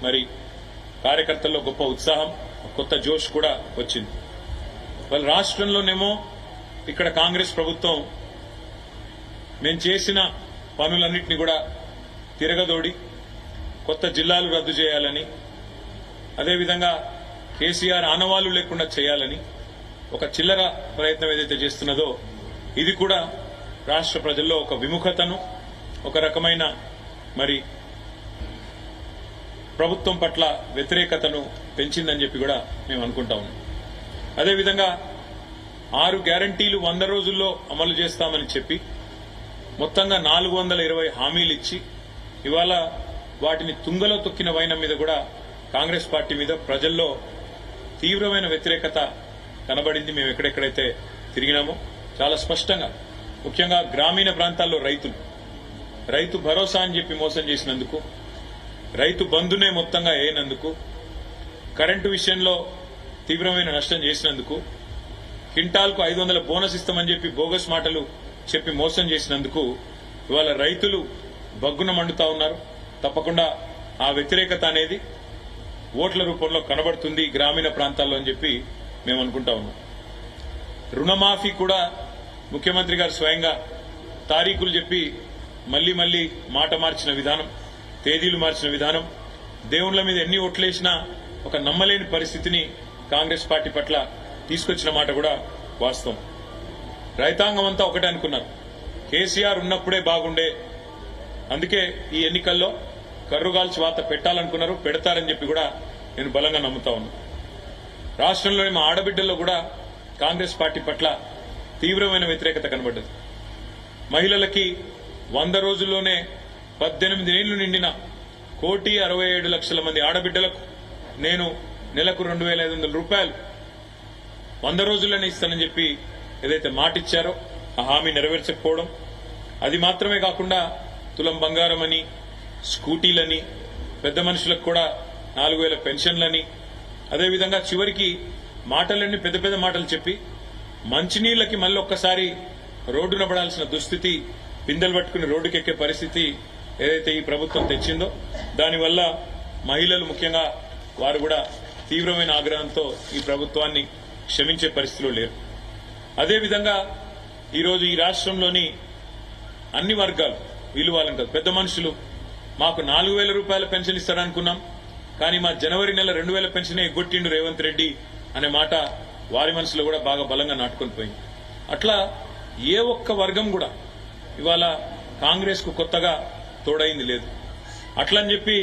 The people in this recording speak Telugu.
మరి కార్యకర్తల్లో గొప్ప ఉత్సాహం, కొత్త జోష్ కూడా వచ్చింది. వాళ్ళ రాష్ట్రంలోనేమో ఇక్కడ కాంగ్రెస్ ప్రభుత్వం మేము చేసిన పనులన్నింటినీ కూడా తిరగదోడి కొత్త జిల్లాలు రద్దు చేయాలని, అదేవిధంగా కేసీఆర్ ఆనవాళ్లు లేకుండా చేయాలని ఒక చిల్లర ప్రయత్నం ఏదైతే చేస్తున్నదో ఇది కూడా రాష్ట్ర ప్రజల్లో ఒక విముఖతను, ఒక రకమైన మరి ప్రభుత్వం పట్ల వ్యతిరేకతను పెంచిందని చెప్పి కూడా మేము అనుకుంటా ఉన్నాం. అదేవిధంగా 6 గ్యారంటీలు 100 రోజుల్లో అమలు చేస్తామని చెప్పి మొత్తంగా 420 హామీలు ఇచ్చి ఇవాళ వాటిని తుంగలో తొక్కిన వైనం మీద కూడా కాంగ్రెస్ పార్టీ మీద ప్రజల్లో తీవ్రమైన వ్యతిరేకత కనబడింది. మేము ఎక్కడెక్కడైతే తిరిగినామో చాలా స్పష్టంగా, ముఖ్యంగా గ్రామీణ ప్రాంతాల్లో రైతు భరోసా అని చెప్పి మోసం చేసినందుకు, రైతు బంధునే మొత్తంగా వేయనందుకు, కరెంటు విషయంలో తీవ్రమైన నష్టం చేసినందుకు, క్వింటాల్కు 500 బోనస్ ఇస్తామని చెప్పి బోగస్ మాటలు చెప్పి మోసం చేసినందుకు ఇవాళ రైతులు బగ్గున మండుతా ఉన్నారు. తప్పకుండా ఆ వ్యతిరేకత అనేది ఓట్ల రూపంలో కనబడుతుంది గ్రామీణ ప్రాంతాల్లో అని చెప్పి మేము అనుకుంటా ఉన్నాం. రుణమాఫీ కూడా ముఖ్యమంత్రి గారు స్వయంగా తారీఖులు చెప్పి మళ్లీ మాట మార్చిన విధానం, తేదీలు మార్చిన విధానం, దేవుళ్ల మీద ఎన్ని ఓట్లేసినా ఒక నమ్మలేని పరిస్థితిని కాంగ్రెస్ పార్టీ పట్ల తీసుకొచ్చిన మాట కూడా వాస్తవం. రైతాంగం అంతా ఒకటే అనుకున్నారు, కేసీఆర్ ఉన్నప్పుడే బాగుండే, అందుకే ఈ ఎన్నికల్లో కర్రుగాల్చి వాత పెట్టాలనుకున్నారు, పెడతారని చెప్పి కూడా నేను బలంగా నమ్ముతా ఉన్నా. రాష్ట్రంలోని మా ఆడబిడ్డల్లో కూడా కాంగ్రెస్ పార్టీ పట్ల తీవ్రమైన వ్యతిరేకత కనబడ్డది. మహిళలకి 100 రోజుల్లోనే 18 ఏళ్లు నిండిన 1,67,00,000 మంది ఆడబిడ్డలకు నేను నెలకు 2,500 రూపాయలు 100 రోజుల్లోనే ఇస్తానని చెప్పి ఏదైతే మాట ఇచ్చారో ఆ హామీ నెరవేర్చకపోవడం, అది మాత్రమే కాకుండా తులం బంగారం అని, స్కూటీలని, పెద్ద మనుషులకు కూడా 4,000 పెన్షన్లని, అదేవిధంగా చివరికి మాటలన్నీ పెద్ద మాటలు చెప్పి మంచినీళ్లకి మళ్ళీ ఒక్కసారి రోడ్డున పడాల్సిన దుస్థితి, బిందెలు పట్టుకుని రోడ్డుకెక్కే పరిస్థితి ఏదైతే ఈ ప్రభుత్వం తెచ్చిందో దానివల్ల మహిళలు ముఖ్యంగా వారు కూడా తీవ్రమైన ఆగ్రహంతో ఈ ప్రభుత్వాన్ని క్షమించే పరిస్థితిలో లేరు. అదేవిధంగా ఈరోజు ఈ రాష్ట్రంలోని అన్ని వర్గాలు, వీళ్ళు వాళ్ళని కాదు, పెద్ద మనుషులు మాకు 4,000 రూపాయల పెన్షన్ ఇస్తారనుకున్నాం, కానీ మా జనవరి నెల 2,000 పెన్షనే ఎగ్గొట్టిండు రేవంత్ రెడ్డి అనే మాట వారి మనసులో కూడా బాగా బలంగా నాటుకొని పోయింది. అట్లా ఏ ఒక్క వర్గం కూడా ఇవాళ కాంగ్రెస్ కు కొత్తగా తోడైంది లేదు. అట్లని చెప్పి